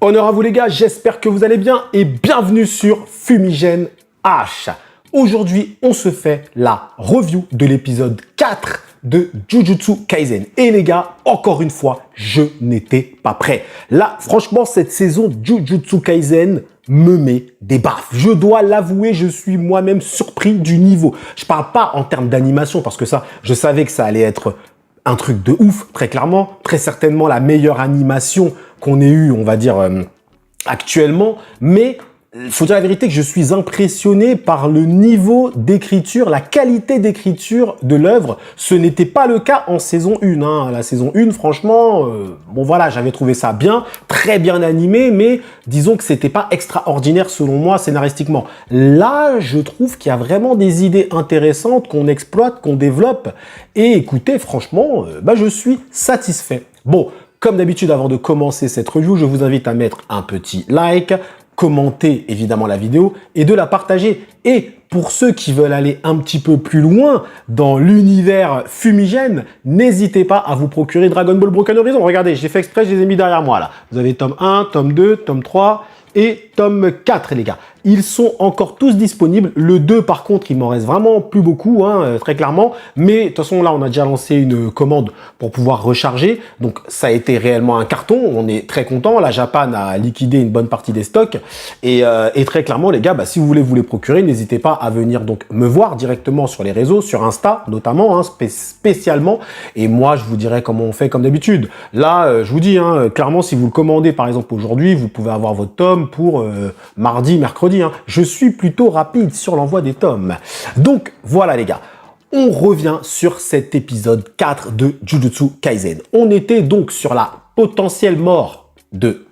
Honneur à vous les gars, j'espère que vous allez bien et bienvenue sur Fumigène H. Aujourd'hui, on se fait la review de l'épisode 4 de Jujutsu Kaisen. Et les gars, encore une fois, je n'étais pas prêt. Là, franchement, cette saison de Jujutsu Kaisen me met des baffes. Je dois l'avouer, je suis moi-même surpris du niveau. Je parle pas en termes d'animation parce que ça, je savais que ça allait être un truc de ouf, très clairement. Très certainement la meilleure animation qu'on ait eue, on va dire, actuellement. Mais il faut dire la vérité que je suis impressionné par le niveau d'écriture, la qualité d'écriture de l'œuvre. Ce n'était pas le cas en saison 1. Hein. La saison 1, franchement, bon voilà, j'avais trouvé ça bien, très bien animé, mais disons que c'était pas extraordinaire selon moi scénaristiquement. Là, je trouve qu'il y a vraiment des idées intéressantes qu'on exploite, qu'on développe. Et écoutez, franchement, je suis satisfait. Bon, comme d'habitude, avant de commencer cette review, je vous invite à mettre un petit like, commenter évidemment la vidéo et de la partager. Et pour ceux qui veulent aller un petit peu plus loin dans l'univers Fumigène, n'hésitez pas à vous procurer Dragon Ball Broken Horizon. Regardez, j'ai fait exprès, je les ai mis derrière moi là. Vous avez tome 1, tome 2, tome 3 et tome 4 les gars. Ils sont encore tous disponibles. Le 2 par contre, il m'en reste vraiment plus beaucoup, hein, très clairement. Mais de toute façon là, on a déjà lancé une commande pour pouvoir recharger. Donc ça a été réellement un carton. On est très content. La Japan a liquidé une bonne partie des stocks. Et très clairement les gars, si vous voulez vous les procurer, n'hésitez pas à venir donc me voir directement sur les réseaux, sur Insta notamment, hein, spécialement. Et moi, je vous dirai comment on fait comme d'habitude. Là, je vous dis, hein, clairement, si vous le commandez par exemple aujourd'hui, vous pouvez avoir votre tome pour mardi, mercredi. Hein. Je suis plutôt rapide sur l'envoi des tomes. Donc voilà les gars, on revient sur cet épisode 4 de Jujutsu Kaisen. On était donc sur la potentielle mort de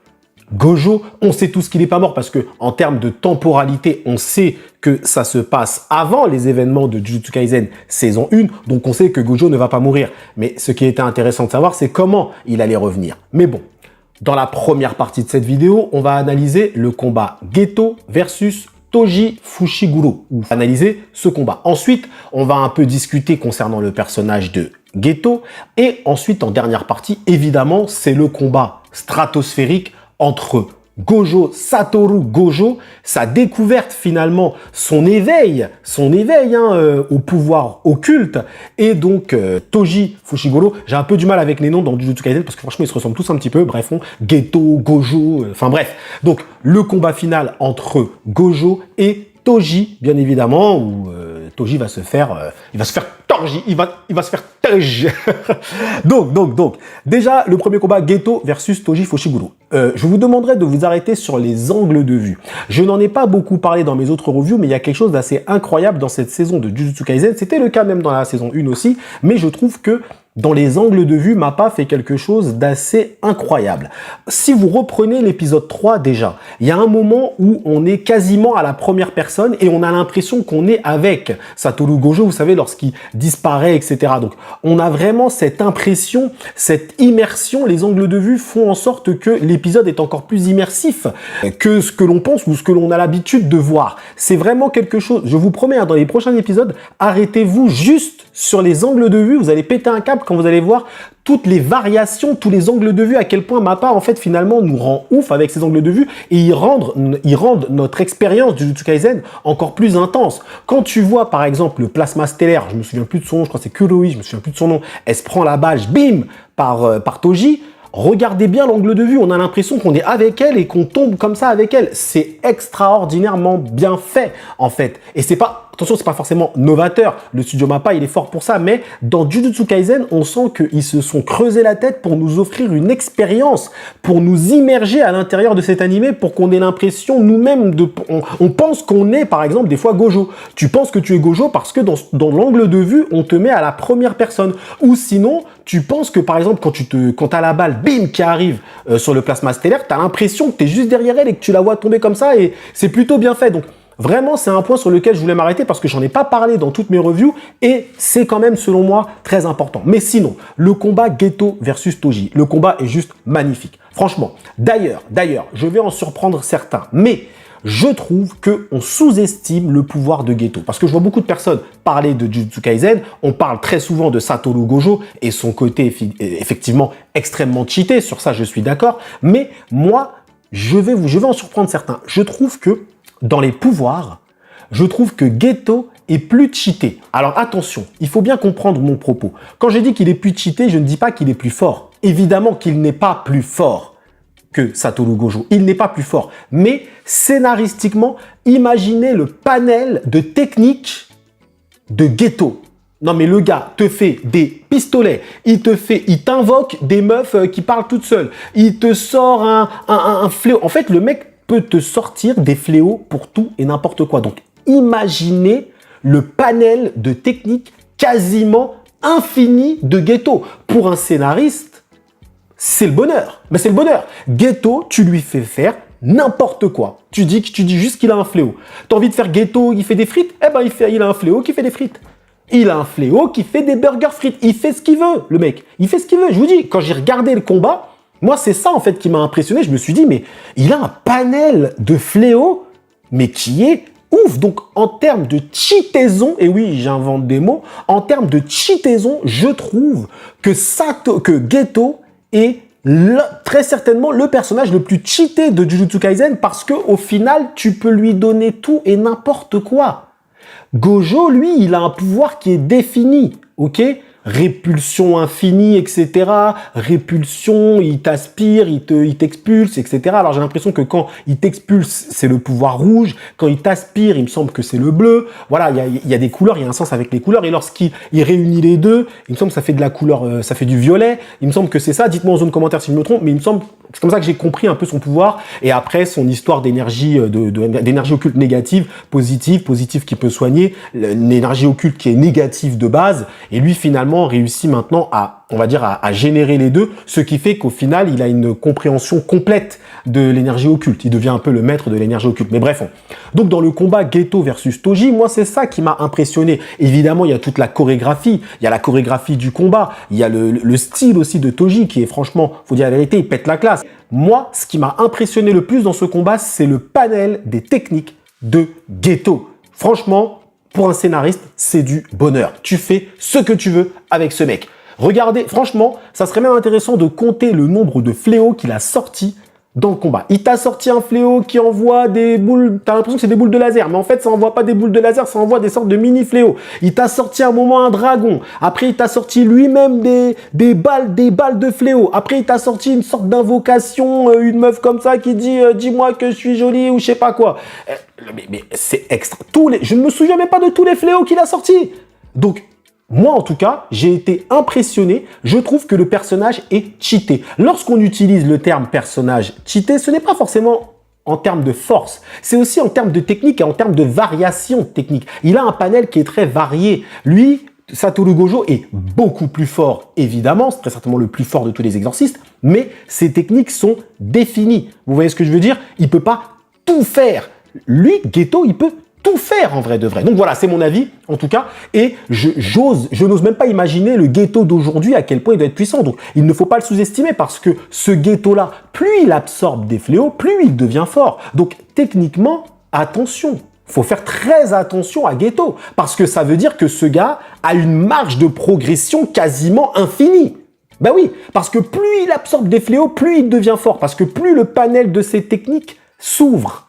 Gojo. On sait tous qu'il n'est pas mort parce que en termes de temporalité, on sait que ça se passe avant les événements de Jujutsu Kaisen saison 1. Donc on sait que Gojo ne va pas mourir. Mais ce qui était intéressant de savoir, c'est comment il allait revenir. Mais bon. Dans la première partie de cette vidéo, on va analyser le combat Geto versus Toji Fushiguro. On va analyser ce combat. Ensuite, on va un peu discuter concernant le personnage de Geto. Et ensuite, en dernière partie, évidemment, c'est le combat stratosphérique entre Satoru Gojo, sa découverte finalement, son éveil au pouvoir occulte, et donc Toji Fushiguro. J'ai un peu du mal avec les noms dans Jujutsu Kaisen parce que franchement ils se ressemblent tous un petit peu, bref, Geto, Gojo, enfin bref. Donc le combat final entre Gojo et Toji, bien évidemment, où Toji va se faire, il va se faire Toji. donc, déjà, le premier combat, Geto versus Toji Fushiguro. Je vous demanderai de vous arrêter sur les angles de vue. Je n'en ai pas beaucoup parlé dans mes autres reviews, mais il y a quelque chose d'assez incroyable dans cette saison de Jujutsu Kaisen. C'était le cas même dans la saison 1 aussi, mais je trouve que dans les angles de vue, Mappa fait quelque chose d'assez incroyable. Si vous reprenez l'épisode 3 déjà, il y a un moment où on est quasiment à la première personne et on a l'impression qu'on est avec Satoru Gojo, vous savez, lorsqu'il disparaît, etc. Donc, on a vraiment cette impression, cette immersion. Les angles de vue font en sorte que l'épisode est encore plus immersif que ce que l'on pense ou ce que l'on a l'habitude de voir. C'est vraiment quelque chose, je vous promets, hein, dans les prochains épisodes, arrêtez-vous juste sur les angles de vue, vous allez péter un câble quand vous allez voir toutes les variations, tous les angles de vue, à quel point Mappa, en fait, finalement, nous rend ouf avec ces angles de vue et ils rendent notre expérience du Jujutsu Kaisen encore plus intense. Quand tu vois, par exemple, le plasma stellaire, je me souviens plus de son nom, je crois que c'est Kuroi, je me souviens plus de son nom, elle se prend la balle, bim, par Toji. Regardez bien l'angle de vue, on a l'impression qu'on est avec elle et qu'on tombe comme ça avec elle. C'est extraordinairement bien fait, en fait. Et c'est pas, attention, c'est pas forcément novateur. Le studio Mappa, il est fort pour ça. Mais dans Jujutsu Kaisen, on sent qu'ils se sont creusé la tête pour nous offrir une expérience, pour nous immerger à l'intérieur de cet animé, pour qu'on ait l'impression nous-mêmes de... On pense qu'on est, par exemple, des fois Gojo. Tu penses que tu es Gojo parce que dans l'angle de vue, on te met à la première personne. Ou sinon, tu penses que, par exemple, quand t'as la balle, bim, qui arrive sur le plasma stellaire, t'as l'impression que t'es juste derrière elle et que tu la vois tomber comme ça et c'est plutôt bien fait. Donc, vraiment, c'est un point sur lequel je voulais m'arrêter parce que j'en ai pas parlé dans toutes mes reviews et c'est quand même, selon moi, très important. Mais sinon, le combat Geto versus Toji, le combat est juste magnifique. Franchement, d'ailleurs, je vais en surprendre certains, mais je trouve qu'on sous-estime le pouvoir de Geto. Parce que je vois beaucoup de personnes parler de Jujutsu Kaisen, on parle très souvent de Satoru Gojo et son côté effectivement extrêmement cheaté, sur ça je suis d'accord, mais moi, je vais en surprendre certains. Je trouve que dans les pouvoirs, je trouve que Geto est plus cheaté. Alors attention, il faut bien comprendre mon propos. Quand je dis qu'il est plus cheaté, je ne dis pas qu'il est plus fort. Évidemment qu'il n'est pas plus fort que Satoru Gojo. Il n'est pas plus fort. Mais scénaristiquement, imaginez le panel de techniques de Geto. Non mais le gars te fait des pistolets, il t'invoque des meufs qui parlent toutes seules, il te sort un fléau. En fait, le mec peut te sortir des fléaux pour tout et n'importe quoi. Donc, imaginez le panel de techniques quasiment infini de Geto. Pour un scénariste, c'est le bonheur. Mais c'est le bonheur. Geto, tu lui fais faire n'importe quoi. Tu dis juste qu'il a un fléau. T'as envie de faire Geto, il fait des frites? Eh ben, il a un fléau qui fait des frites. Il a un fléau qui fait des burgers frites. Il fait ce qu'il veut, le mec. Il fait ce qu'il veut. Je vous dis, quand j'ai regardé le combat, moi, c'est ça, en fait, qui m'a impressionné. Je me suis dit, mais il a un panel de fléaux, mais qui est ouf. Donc, en termes de cheataison, et oui, j'invente des mots, en termes de cheataison, je trouve que Geto est très certainement le personnage le plus cheaté de Jujutsu Kaisen parce que au final, tu peux lui donner tout et n'importe quoi. Gojo, lui, il a un pouvoir qui est défini, ok? Répulsion infinie, etc. Répulsion, il t'aspire, il t'expulse, etc. Alors j'ai l'impression que quand il t'expulse, c'est le pouvoir rouge. Quand il t'aspire, il me semble que c'est le bleu. Voilà, il y a des couleurs, il y a un sens avec les couleurs. Et lorsqu'il réunit les deux, il me semble que ça fait de la couleur, ça fait du violet. Il me semble que c'est ça. Dites-moi en zone commentaire si je me trompe, mais il me semble c'est comme ça que j'ai compris un peu son pouvoir et après son histoire d'énergie d'énergie occulte négative, positive qui peut soigner, l'énergie occulte qui est négative de base et lui finalement réussit maintenant à, on va dire, à générer les deux, ce qui fait qu'au final il a une compréhension complète de l'énergie occulte. Il devient un peu le maître de l'énergie occulte. Mais bref, donc dans le combat Geto versus Toji, moi c'est ça qui m'a impressionné. Évidemment il y a toute la chorégraphie, il y a la chorégraphie du combat, il y a le style aussi de Toji qui est franchement, faut dire la vérité, il pète la classe. Moi, ce qui m'a impressionné le plus dans ce combat, c'est le panel des techniques de Geto. Franchement, pour un scénariste, c'est du bonheur. Tu fais ce que tu veux avec ce mec. Regardez, franchement, ça serait même intéressant de compter le nombre de fléaux qu'il a sortis dans le combat. Il t'a sorti un fléau qui envoie des boules, t'as l'impression que c'est des boules de laser, mais en fait ça envoie pas des boules de laser, ça envoie des sortes de mini fléaux. Il t'a sorti à un moment un dragon, après il t'a sorti lui-même des balles de fléaux, après il t'a sorti une sorte d'invocation, une meuf comme ça qui dit dis-moi que je suis jolie ou je sais pas quoi. Mais c'est extra, je ne me souviens même pas de tous les fléaux qu'il a sortis. Donc moi, en tout cas, j'ai été impressionné. Je trouve que le personnage est cheaté. Lorsqu'on utilise le terme personnage cheaté, ce n'est pas forcément en termes de force. C'est aussi en termes de technique et en termes de variation technique. Il a un panel qui est très varié. Lui, Satoru Gojo est beaucoup plus fort, évidemment. C'est très certainement le plus fort de tous les exorcistes. Mais ses techniques sont définies. Vous voyez ce que je veux dire? Il peut pas tout faire. Lui, Geto, il peut tout faire en vrai de vrai. Donc voilà, c'est mon avis en tout cas. Et je n'ose même pas imaginer le Geto d'aujourd'hui à quel point il doit être puissant. Donc il ne faut pas le sous-estimer parce que ce Geto-là, plus il absorbe des fléaux, plus il devient fort. Donc techniquement, attention. Faut faire très attention à Geto parce que ça veut dire que ce gars a une marge de progression quasiment infinie. Ben oui, parce que plus il absorbe des fléaux, plus il devient fort. Parce que plus le panel de ses techniques s'ouvre.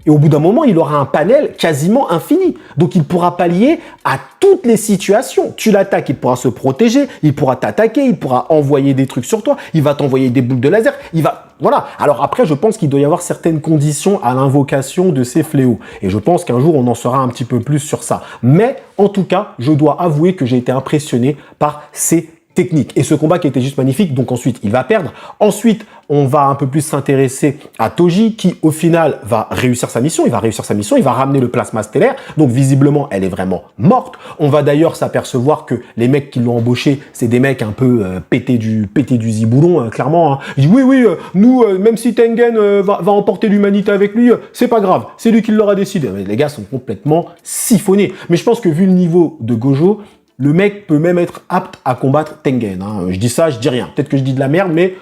Et au bout d'un moment, il aura un panel quasiment infini. Donc, il pourra pallier à toutes les situations. Tu l'attaques, il pourra se protéger, il pourra t'attaquer, il pourra envoyer des trucs sur toi, il va t'envoyer des boules de laser, il va... Voilà. Alors après, je pense qu'il doit y avoir certaines conditions à l'invocation de ces fléaux. Et je pense qu'un jour, on en saura un petit peu plus sur ça. Mais, en tout cas, je dois avouer que j'ai été impressionné par ces technique. Et ce combat qui était juste magnifique, donc ensuite il va perdre. Ensuite, on va un peu plus s'intéresser à Toji qui au final va réussir sa mission. Il va réussir sa mission, il va ramener le plasma stellaire. Donc visiblement, elle est vraiment morte. On va d'ailleurs s'apercevoir que les mecs qui l'ont embauché, c'est des mecs un peu pétés du ziboulon, clairement. Hein. Il dit oui, nous, même si Tengen va emporter l'humanité avec lui, c'est pas grave, c'est lui qui l'aura décidé. Mais les gars sont complètement siphonnés. Mais je pense que vu le niveau de Gojo, le mec peut même être apte à combattre Tengen. Hein. Je dis ça, je dis rien. Peut-être que je dis de la merde, mais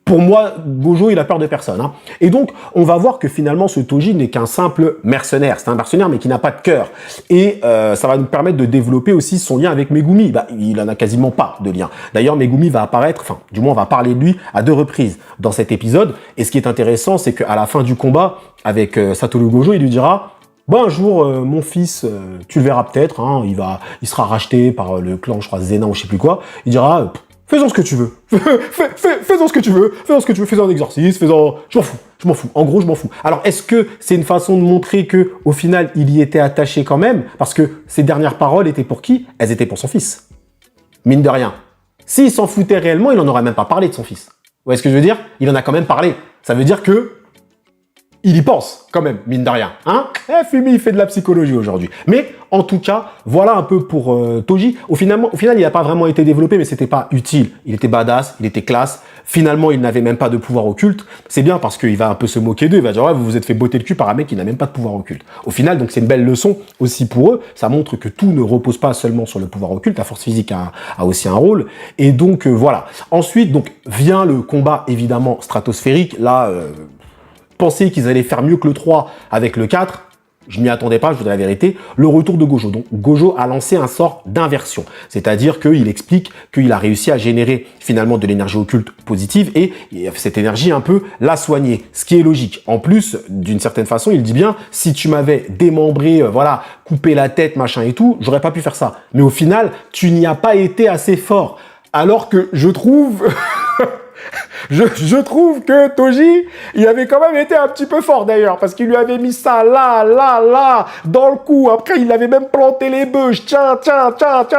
Pour moi, Gojo, il a peur de personne. Hein. Et donc, on va voir que finalement, ce Toji n'est qu'un simple mercenaire. C'est un mercenaire, mais qui n'a pas de cœur. Et ça va nous permettre de développer aussi son lien avec Megumi. Bah, il en a quasiment pas de lien. D'ailleurs, Megumi va apparaître, enfin, du moins, on va parler de lui à 2 reprises dans cet épisode. Et ce qui est intéressant, c'est qu'à la fin du combat, avec Satoru Gojo, il lui dira... Bon, un jour, mon fils, tu le verras peut-être, hein, il sera racheté par le clan, je crois, Zenin ou je sais plus quoi. Il dira, fais-en ce que tu veux. Fais-en ce que tu veux. Fais-en ce que tu veux. Fais-en un exorcisme. Fais-en... Je m'en fous. Je m'en fous. En gros, je m'en fous. Alors, est-ce que c'est une façon de montrer que, au final, il y était attaché quand même? Parce que ces dernières paroles étaient pour qui? Elles étaient pour son fils. Mine de rien. S'il s'en foutait réellement, il en aurait même pas parlé de son fils. Vous voyez ce que je veux dire? Il en a quand même parlé. Ça veut dire que il y pense, quand même, mine de rien. Hein? Fumi, il fait de la psychologie aujourd'hui. Mais, en tout cas, voilà un peu pour Toji. Au final, il n'a pas vraiment été développé, mais c'était pas utile. Il était badass, il était classe. Finalement, il n'avait même pas de pouvoir occulte. C'est bien parce qu'il va un peu se moquer d'eux. Il va dire, ouais, vous vous êtes fait botter le cul par un mec qui n'a même pas de pouvoir occulte. Au final, donc c'est une belle leçon aussi pour eux. Ça montre que tout ne repose pas seulement sur le pouvoir occulte. La force physique a aussi un rôle. Et donc, voilà. Ensuite, donc, vient le combat, évidemment, stratosphérique. Là, penser qu'ils allaient faire mieux que le 3 avec le 4, je m'y attendais pas, je vous dis la vérité. Le retour de Gojo. Donc, Gojo a lancé un sort d'inversion. C'est-à-dire qu'il explique qu'il a réussi à générer finalement de l'énergie occulte positive et cette énergie un peu l'a soigner. Ce qui est logique. En plus, d'une certaine façon, il dit bien, si tu m'avais démembré, voilà, coupé la tête, machin et tout, j'aurais pas pu faire ça. Mais au final, tu n'y as pas été assez fort. Alors que je trouve... Je trouve que Toji, il avait quand même été un petit peu fort d'ailleurs, parce qu'il lui avait mis ça là, dans le cou. Après, il avait même planté les bûches. Tiens.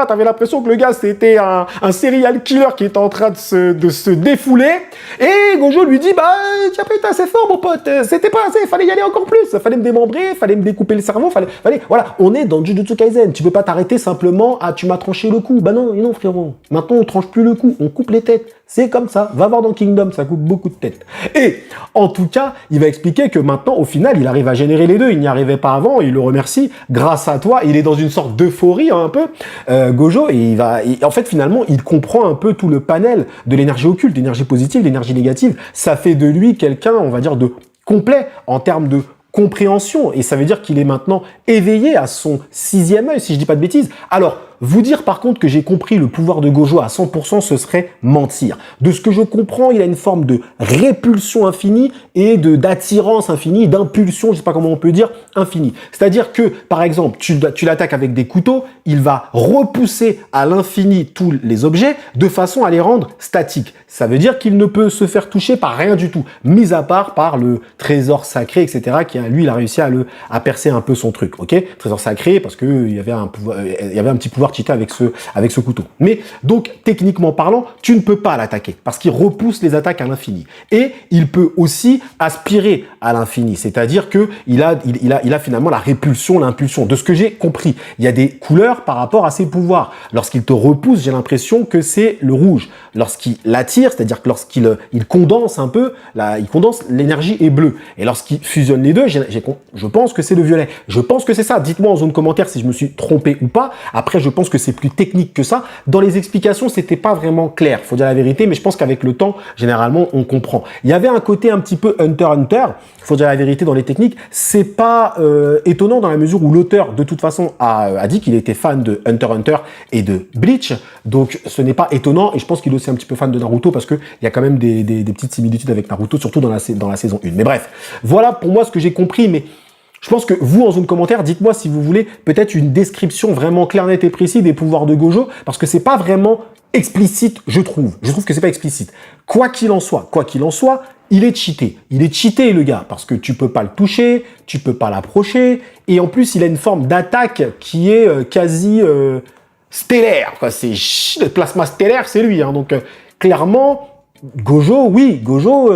T'avais l'impression que le gars, c'était un serial killer qui était en train de se défouler. Et Gojo lui dit, bah, tu as pas été assez fort, mon pote. C'était pas assez, fallait y aller encore plus. Fallait me démembrer, fallait me découper le cerveau, fallait, voilà. On est dans Jujutsu Kaisen. Tu peux pas t'arrêter simplement à tu m'as tranché le cou. Bah non, frérot. Maintenant, on tranche plus le cou, on coupe les têtes. C'est comme ça. Va voir dans Kingdom, ça coupe beaucoup de têtes. Et, en tout cas, il va expliquer que maintenant, au final, il arrive à générer les deux. Il n'y arrivait pas avant, il le remercie. Grâce à toi, il est dans une sorte d'euphorie, hein, un peu, Gojo, et en fait, finalement, il comprend un peu tout le panel de l'énergie occulte, l'énergie positive, l'énergie négative. Ça fait de lui quelqu'un, on va dire, de complet en termes de compréhension. Et ça veut dire qu'il est maintenant éveillé à son 6e œil, si je dis pas de bêtises. Alors, vous dire par contre que j'ai compris le pouvoir de Gojo à 100%, ce serait mentir. De ce que je comprends, il a une forme de répulsion infinie et d'attirance infinie, d'impulsion, je sais pas comment on peut dire, infinie. C'est-à-dire que, par exemple, tu l'attaques avec des couteaux, il va repousser à l'infini tous les objets de façon à les rendre statiques. Ça veut dire qu'il ne peut se faire toucher par rien du tout, mis à part par le trésor sacré, etc., qui lui, il a réussi à percer un peu son truc, ok? Trésor sacré, parce que il y avait un petit pouvoir cheaté avec ce couteau. Mais, donc, techniquement parlant, tu ne peux pas l'attaquer, parce qu'il repousse les attaques à l'infini. Et il peut aussi aspirer à l'infini, c'est-à-dire que il a finalement la répulsion, l'impulsion. De ce que j'ai compris, il y a des couleurs par rapport à ses pouvoirs. Lorsqu'il te repousse, j'ai l'impression que c'est le rouge. Lorsqu'il l'attire, c'est-à-dire que lorsqu'il condense un peu, il condense, l'énergie est bleue. Et lorsqu'il fusionne les deux, je pense que c'est le violet. Je pense que c'est ça. Dites-moi en zone commentaire si je me suis trompé ou pas. Après, je pense que c'est plus technique que ça. Dans les explications, c'était pas vraiment clair, faut dire la vérité, mais je pense qu'avec le temps, généralement, on comprend. Il y avait un côté un petit peu Hunter x Hunter, faut dire la vérité dans les techniques. C'est pas étonnant dans la mesure où l'auteur, de toute façon, a dit qu'il était fan de Hunter x Hunter et de Bleach. Donc, ce n'est pas étonnant. Et je pense qu'il est aussi un petit peu fan de Naruto parce qu'il y a quand même des petites similitudes avec Naruto, surtout dans la saison 1. Mais bref, voilà pour moi ce que j'ai compris. Mais je pense que vous, en zone commentaire, dites-moi si vous voulez peut-être une description vraiment claire, nette et précise des pouvoirs de Gojo, parce que c'est pas vraiment explicite, je trouve. Je trouve que c'est pas explicite. Quoi qu'il en soit, il est cheaté. Il est cheaté, le gars, parce que tu peux pas le toucher, tu peux pas l'approcher, et en plus, il a une forme d'attaque qui est quasi stellaire. C'est le plasma stellaire, c'est lui. Hein. Donc, clairement, Gojo, oui, Gojo...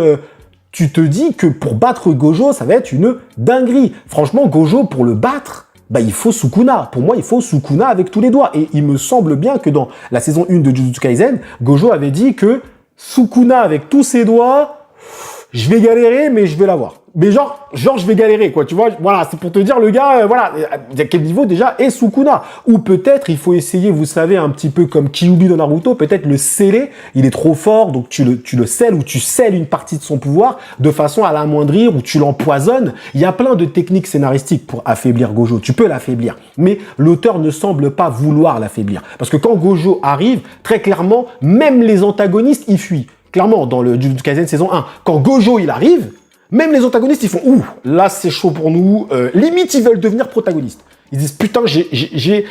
tu te dis que pour battre Gojo, ça va être une dinguerie. Franchement, Gojo, pour le battre, bah, il faut Sukuna. Pour moi, il faut Sukuna avec tous les doigts. Et il me semble bien que dans la saison 1 de Jujutsu Kaisen, Gojo avait dit que Sukuna avec tous ses doigts, je vais galérer, mais je vais l'avoir. Mais genre, je vais galérer, quoi, tu vois. Voilà, c'est pour te dire, le gars, voilà, à quel niveau déjà est Sukuna. Ou peut-être, il faut essayer, vous savez, un petit peu comme Kyuubi dans Naruto, peut-être le sceller, il est trop fort, donc tu le scelles ou tu scelles une partie de son pouvoir de façon à l'amoindrir ou tu l'empoisonnes. Il y a plein de techniques scénaristiques pour affaiblir Gojo. Tu peux l'affaiblir. Mais l'auteur ne semble pas vouloir l'affaiblir. Parce que quand Gojo arrive, très clairement, même les antagonistes, ils fuient. Clairement, dans le Jujutsu Kaisen saison 1, quand Gojo, il arrive, même les antagonistes, ils font « Ouh, là, c'est chaud pour nous. » Limite, ils veulent devenir protagonistes. Ils disent « Putain,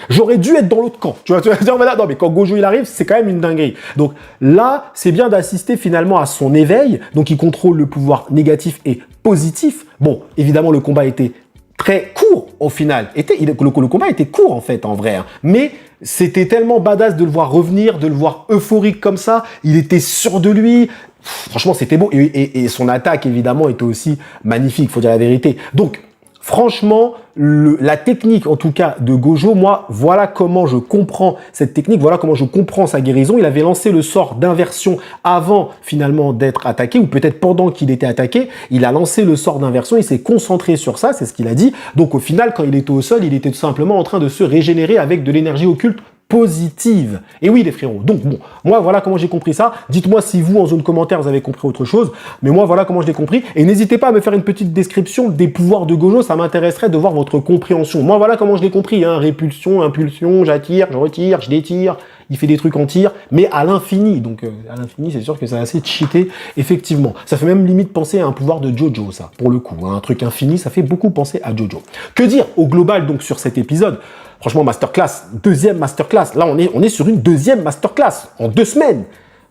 j'aurais dû être dans l'autre camp. » Tu vas dire « Non, mais quand Gojo, il arrive, c'est quand même une dinguerie. » Donc là, c'est bien d'assister finalement à son éveil. Donc, il contrôle le pouvoir négatif et positif. Bon, évidemment, le combat était très court au final. Le combat était court, en fait, en vrai. Hein. Mais c'était tellement badass de le voir revenir, de le voir euphorique comme ça. Il était sûr de lui. Franchement, c'était beau. Et son attaque, évidemment, était aussi magnifique, faut dire la vérité. Donc, franchement, la technique, en tout cas, de Gojo, moi, voilà comment je comprends cette technique, voilà comment je comprends sa guérison. Il avait lancé le sort d'inversion avant, finalement, d'être attaqué, ou peut-être pendant qu'il était attaqué. Il a lancé le sort d'inversion, il s'est concentré sur ça, c'est ce qu'il a dit. Donc, au final, quand il était au sol, il était tout simplement en train de se régénérer avec de l'énergie occulte positive. Et oui, les frérots. Donc, bon, moi, voilà comment j'ai compris ça. Dites-moi si vous, en zone commentaire, vous avez compris autre chose. Mais moi, voilà comment je l'ai compris. Et n'hésitez pas à me faire une petite description des pouvoirs de Gojo. Ça m'intéresserait de voir votre compréhension. Moi, voilà comment je l'ai compris. Hein. Répulsion, impulsion, j'attire, je retire, je détire. Il fait des trucs en tir, mais à l'infini. Donc, à l'infini, c'est sûr que c'est assez cheaté, effectivement. Ça fait même limite penser à un pouvoir de Jojo, ça, pour le coup. Hein. Un truc infini, ça fait beaucoup penser à Jojo. Que dire, au global, donc, sur cet épisode? Franchement, masterclass, deuxième masterclass. Là, on est sur une deuxième masterclass en 2 semaines.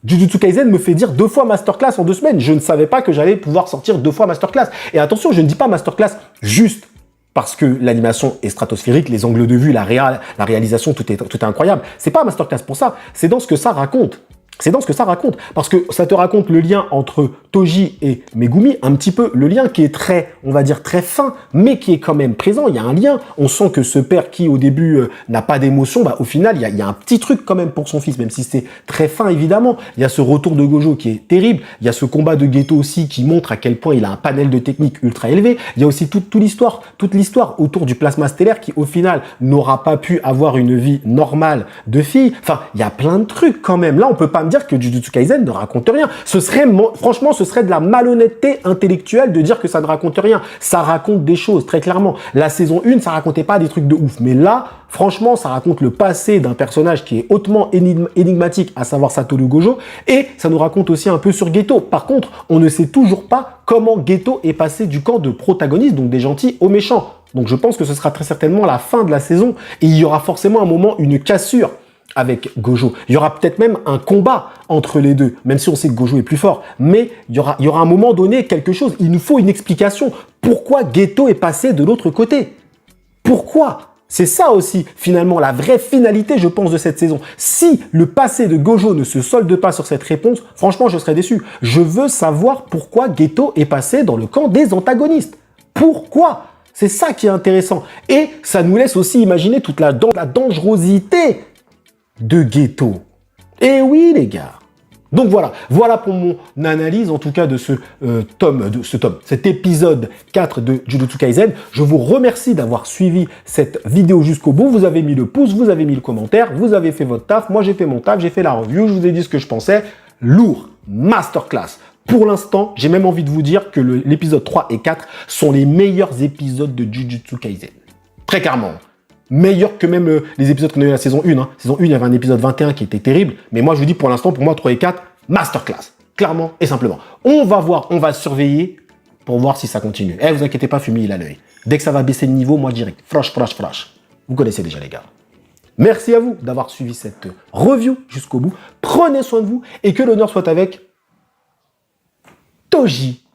Jujutsu Kaisen me fait dire 2 fois masterclass en 2 semaines. Je ne savais pas que j'allais pouvoir sortir 2 fois masterclass. Et attention, je ne dis pas masterclass juste parce que l'animation est stratosphérique, les angles de vue, la réalisation, tout est incroyable. C'est pas masterclass pour ça. C'est dans ce que ça raconte. C'est dans ce que ça raconte, parce que ça te raconte le lien entre Toji et Megumi, un petit peu le lien qui est très, on va dire très fin, mais qui est quand même présent, il y a un lien, on sent que ce père qui au début n'a pas d'émotion, bah, au final il y a un petit truc quand même pour son fils, même si c'est très fin évidemment, il y a ce retour de Gojo qui est terrible, il y a ce combat de Geto aussi qui montre à quel point il a un panel de techniques ultra élevé, il y a aussi toute l'histoire autour du plasma stellaire qui au final n'aura pas pu avoir une vie normale de fille, enfin il y a plein de trucs quand même, là on peut pas dire que Jujutsu Kaisen ne raconte rien. Franchement, ce serait de la malhonnêteté intellectuelle de dire que ça ne raconte rien. Ça raconte des choses, très clairement. La saison 1, ça racontait pas des trucs de ouf. Mais là, franchement, ça raconte le passé d'un personnage qui est hautement énigmatique, à savoir Satoru Gojo. Et ça nous raconte aussi un peu sur Geto. Par contre, on ne sait toujours pas comment Geto est passé du camp de protagonistes, donc des gentils, aux méchants. Donc je pense que ce sera très certainement la fin de la saison. Et il y aura forcément un moment, une cassure avec Gojo. Il y aura peut-être même un combat entre les deux, même si on sait que Gojo est plus fort. Mais il y aura à un moment donné quelque chose. Il nous faut une explication. Pourquoi Geto est passé de l'autre côté? Pourquoi? C'est ça aussi, finalement, la vraie finalité, je pense, de cette saison. Si le passé de Gojo ne se solde pas sur cette réponse, franchement, je serais déçu. Je veux savoir pourquoi Geto est passé dans le camp des antagonistes. Pourquoi? C'est ça qui est intéressant. Et ça nous laisse aussi imaginer toute la dangerosité de Geto. Et oui, les gars. Donc voilà pour mon analyse, en tout cas, de cet épisode 4 de Jujutsu Kaisen. Je vous remercie d'avoir suivi cette vidéo jusqu'au bout. Vous avez mis le pouce, vous avez mis le commentaire, vous avez fait votre taf. Moi, j'ai fait mon taf, j'ai fait la review, je vous ai dit ce que je pensais. Lourd, masterclass. Pour l'instant, j'ai même envie de vous dire que l'épisode 3 et 4 sont les meilleurs épisodes de Jujutsu Kaisen. Très clairement. Meilleur que même les épisodes qu'on a eu la saison 1. Hein. Saison 1, il y avait un épisode 21 qui était terrible. Mais moi, je vous dis, pour l'instant, pour moi, 3 et 4, masterclass. Clairement et simplement. On va voir, on va surveiller pour voir si ça continue. Eh, vous inquiétez pas, Fumi, il a l'œil. Dès que ça va baisser de niveau, moi, direct. Flash. Vous connaissez déjà, les gars. Merci à vous d'avoir suivi cette review jusqu'au bout. Prenez soin de vous et que l'honneur soit avec Toji.